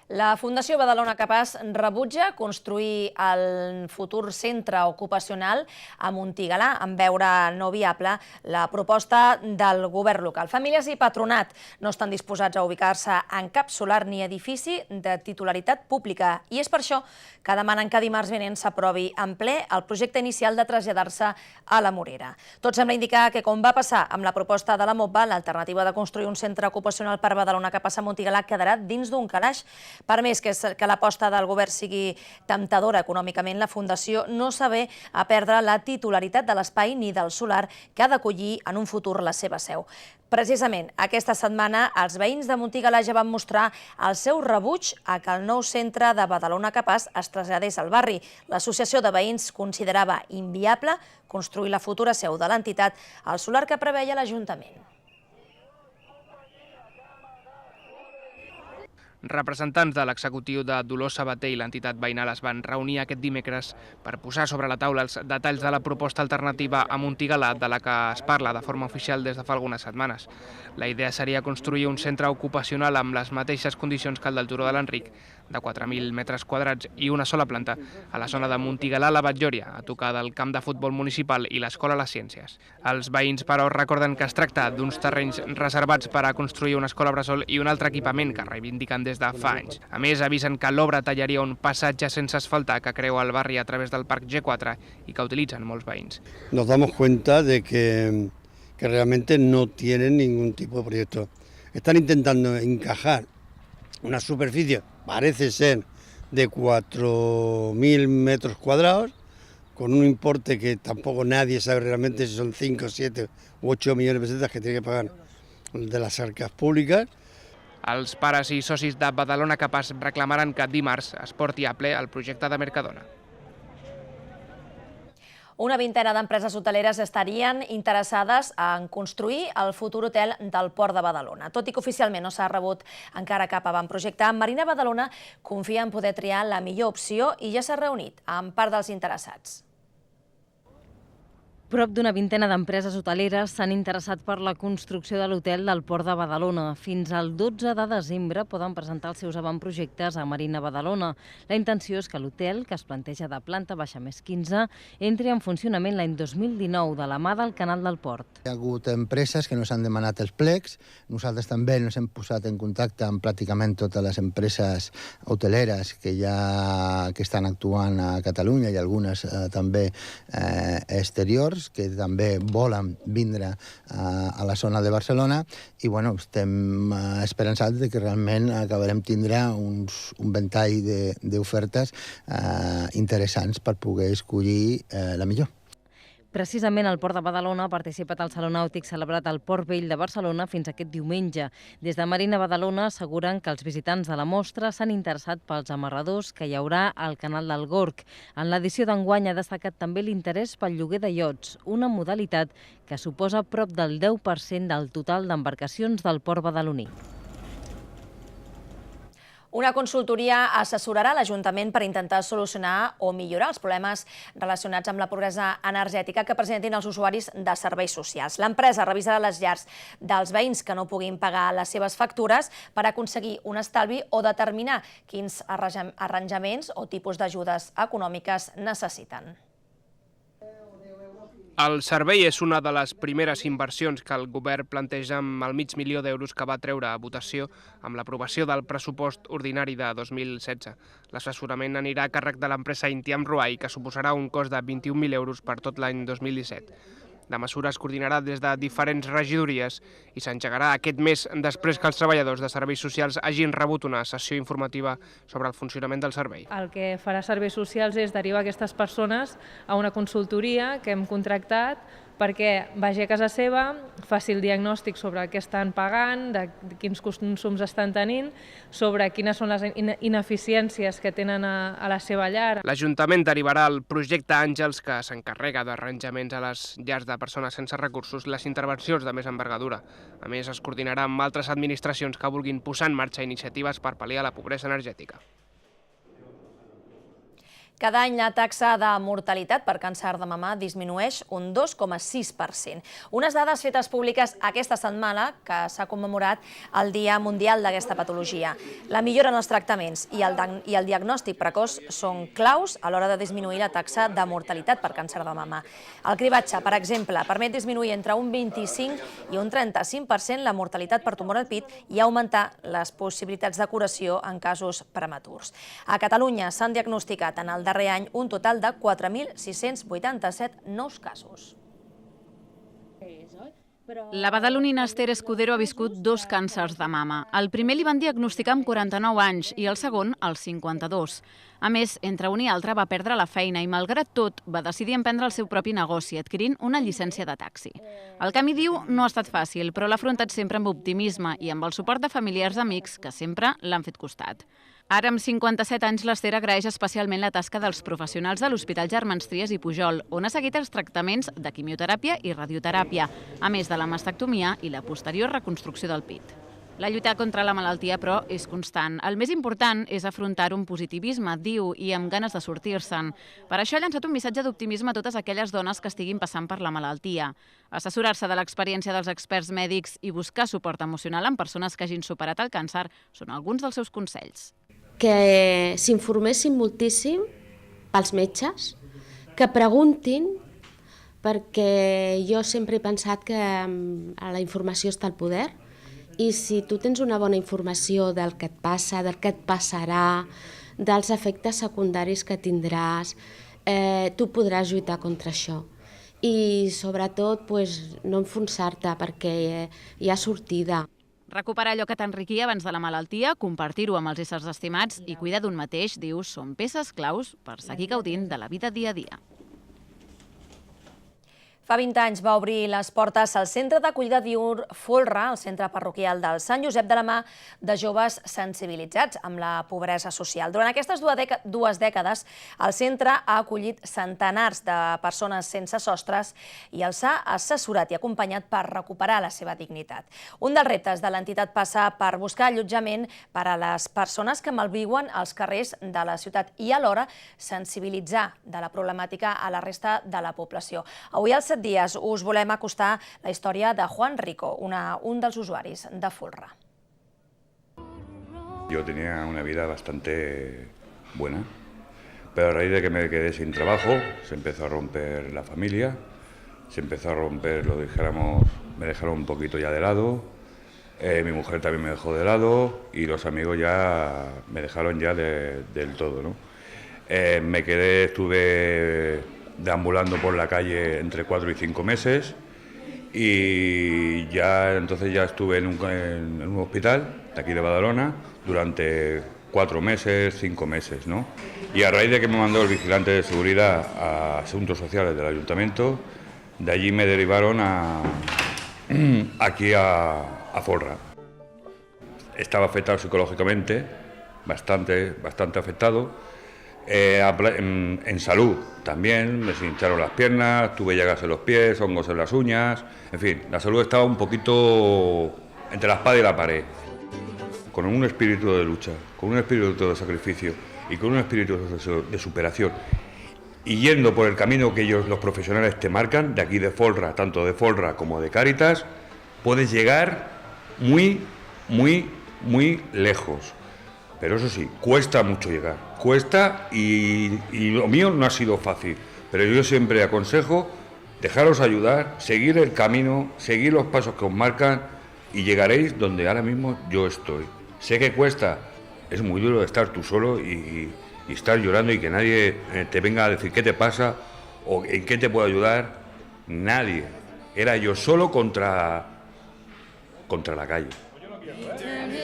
La Fundació Badalona Capaç rebutja construir el futur centre ocupacional a Montigalà en veure no viable la proposta del govern local. Famílies i patronat no estan disposats a ubicar-se en cap solar ni edifici de titularitat pública i és per això que demanen que dimarts vinent s'aprovi en ple el projecte inicial de traslladar-se a la Morera. Tot sembla indicar que, com va passar amb la proposta de la MOPA, l'alternativa de construir un centre ocupacional per Badalona Capaç a Montigalà quedarà dins d'un calaix. Per més que l'aposta del govern sigui temptadora econòmicament, la Fundació no s'avé a perdre la titularitat de l'espai ni del solar que ha d'acollir en un futur la seva seu. Precisament aquesta setmana els veïns de Montigalà ja van mostrar el seu rebuig a que el nou centre de Badalona Capaç es traslladés al barri. L'associació de veïns considerava inviable construir la futura seu de l'entitat al solar que preveia l'Ajuntament. Representants de l'executiu de Dolors Sabater i l'entitat veïnal es van reunir aquest dimecres per posar sobre la taula els detalls de la proposta alternativa a Montigalà de la que es parla de forma oficial des de fa algunes setmanes. La idea seria construir un centre ocupacional amb les mateixes condicions que el del Turó de l'Enric, de 4.000 metres quadrats i una sola planta, a la zona de Montigalà la Batllòria, a tocar del camp de futbol municipal i l'Escola Les Ciències. Els veïns, però, recorden que es tracta d'uns terrenys reservats per a construir una escola bressol i un altre equipament que reivindiquen des de fa anys. A més, avisen que l'obra tallaria un passatge sense asfaltar que creua el barri a través del Parc G4 i que utilitzen molts veïns. Nos damos cuenta de que realmente no tienen ningún tipo de proyecto. Están intentando encajar una superficie, parece ser, de 4.000 metros cuadrados, con un importe que tampoco nadie sabe realmente si son 5, 7 u 8 millones de pesetas que tiene que pagar de las arcas públicas. Els pares i socis de Badalona Capaç reclamaran que dimarts es porti a ple el projecte de Mercadona. Una vintena d'empreses hoteleres estarien interessades en construir el futur hotel del Port de Badalona. Tot i que oficialment no s'ha rebut encara cap avantprojecte, Marina Badalona confia en poder triar la millor opció i ja s'ha reunit amb part dels interessats. Prop d'una vintena d'empreses hoteleres s'han interessat per la construcció de l'hotel del Port de Badalona. Fins al 12 de desembre poden presentar els seus avantprojectes a Marina Badalona. La intenció és que l'hotel, que es planteja de planta baixa més 15, entri en funcionament l'any 2019 de la mà del Canal del Port. Hi ha hagut empreses que nos han demanat els plecs. Nosaltres també ens hem posat en contacte amb pràcticament totes les empreses hoteleres que estan actuant a Catalunya i algunes també exteriors, que també volen vindre a la zona de Barcelona i estem esperançats que realment acabarem tindre un ventall d'ofertes interessants per poder escollir la millor. Precisament el Port de Badalona ha participat al Saló Nàutic celebrat al Port Vell de Barcelona fins aquest diumenge. Des de Marina Badalona asseguren que els visitants de la mostra s'han interessat pels amarradors que hi haurà al Canal del Gorg. En l'edició d'enguany ha destacat també l'interès pel lloguer de iots, una modalitat que suposa prop del 10% del total d'embarcacions del port badaloní. Una consultoria assessorarà l'Ajuntament per intentar solucionar o millorar els problemes relacionats amb la pobresa energètica que presentin els usuaris de serveis socials. L'empresa revisarà les llars dels veïns que no puguin pagar les seves factures per aconseguir un estalvi o determinar quins arranjaments o tipus d'ajudes econòmiques necessiten. El servei és una de les primeres inversions que el govern planteja amb el $500.000 d'euros que va treure a votació amb l'aprovació del pressupost ordinari de 2016. L'assessorament anirà a càrrec de l'empresa Intiam Ruai, que suposarà un cost de €21.000 per tot l'any 2017. La mesura es coordinarà des de diferents regidories i s'engegarà aquest mes després que els treballadors de serveis socials hagin rebut una sessió informativa sobre el funcionament del servei. El que farà Serveis Socials és derivar aquestes persones a una consultoria que hem contractat perquè vagi a casa seva, faci el diagnòstic sobre què estan pagant, de quins consums estan tenint, sobre quines són les ineficiències que tenen a la seva llar. L'Ajuntament derivarà el projecte Àngels, que s'encarrega d'arranjaments a les llars de persones sense recursos, les intervencions de més envergadura. A més, es coordinarà amb altres administracions que vulguin posar en marxa iniciatives per pal·liar la pobresa energètica. Cada any la taxa de mortalitat per càncer de mama disminueix un 2,6%. Unes dades fetes públiques aquesta setmana que s'ha commemorat el Dia Mundial d'aquesta patologia. La millora en els tractaments i el diagnòstic precoç són claus a l'hora de disminuir la taxa de mortalitat per càncer de mama. El cribatge, per exemple, permet disminuir entre un 25 i un 35% la mortalitat per tumor al pit i augmentar les possibilitats de curació en casos prematurs. A Catalunya s'han diagnosticat en el darrer any un total de 4.687 nous casos. La badalonina Esther Escudero ha viscut 2 càncers de mama. El primer li van diagnosticar amb 49 anys i el segon als 52. A més, entre un i altre va perdre la feina i, malgrat tot, va decidir emprendre el seu propi negoci, adquirint una llicència de taxi. El camí, diu, no ha estat fàcil, però l'ha afrontat sempre amb optimisme i amb el suport de familiars i amics que sempre l'han fet costat. Ara, amb 57 anys, l'Esther agraeix especialment la tasca dels professionals de l'Hospital Germans Trias i Pujol, on ha seguit els tractaments de quimioteràpia i radioteràpia, a més de la mastectomia i la posterior reconstrucció del pit. La lluita contra la malaltia, però, és constant. El més important és afrontar-ho amb positivisme, diu, i amb ganes de sortir-se'n. Per això ha llançat un missatge d'optimisme a totes aquelles dones que estiguin passant per la malaltia. Assessorar-se de l'experiència dels experts mèdics i buscar suport emocional en persones que hagin superat el càncer són alguns dels seus consells. Que s'informessin moltíssim pels metges, que preguntin, perquè jo sempre he pensat que la informació està al poder, i si tu tens una bona informació del que et passa, del que et passarà, dels efectes secundaris que tindràs, tu podràs lluitar contra això. I sobretot no enfonsar-te, perquè hi ha sortida. Recuperar allò que t'enriquia abans de la malaltia, compartir-ho amb els éssers estimats i cuidar d'un mateix, diu, són peces claus per seguir gaudint de la vida dia a dia. Fa 20 anys va obrir les portes al centre d'acollida diürn Folra, el centre parroquial del Sant Josep, de la mà de joves sensibilitzats amb la pobresa social. Durant aquestes 2 dècades, el centre ha acollit centenars de persones sense sostres i els ha assessorat i acompanyat per recuperar la seva dignitat. Un dels reptes de l'entitat passa per buscar allotjament per a les persones que malviuen als carrers de la ciutat i alhora sensibilitzar de la problemàtica a la resta de la població. Avui al 7 dies us volem acostar la història de Juan Rico, un dels usuaris de Folra. Yo tenía una vida bastante buena, pero a raíz de que me quedé sin trabajo, se empezó a romper la familia, se empezó a romper, me dejaron un poquito ya de lado, mi mujer también me dejó de lado y los amigos ya me dejaron ya del todo, ¿no? Estuve deambulando por la calle entre 4 y 5 meses y entonces ya estuve en un hospital de aquí de Badalona durante 4 meses, 5 meses, ¿no? Y a raíz de que me mandó el vigilante de seguridad a Asuntos Sociales del Ayuntamiento, de allí me derivaron aquí a Folra. Estaba afectado psicológicamente, bastante afectado. En salud también, me se hincharon las piernas, tuve llagas en los pies, hongos en las uñas, en fin, la salud estaba un poquito entre la espada y la pared. Con un espíritu de lucha, con un espíritu de sacrificio y con un espíritu de superación y yendo por el camino que ellos, los profesionales, te marcan, de aquí de Folra, tanto de Folra como de Cáritas, puedes llegar muy lejos. Pero eso sí, cuesta mucho llegar, cuesta y lo mío no ha sido fácil, pero yo siempre aconsejo dejaros ayudar, seguir el camino, seguir los pasos que os marcan y llegaréis donde ahora mismo yo estoy. Sé que cuesta, es muy duro estar tú solo y estar llorando y que nadie te venga a decir qué te pasa o en qué te puedo ayudar, nadie. Era yo solo contra la calle.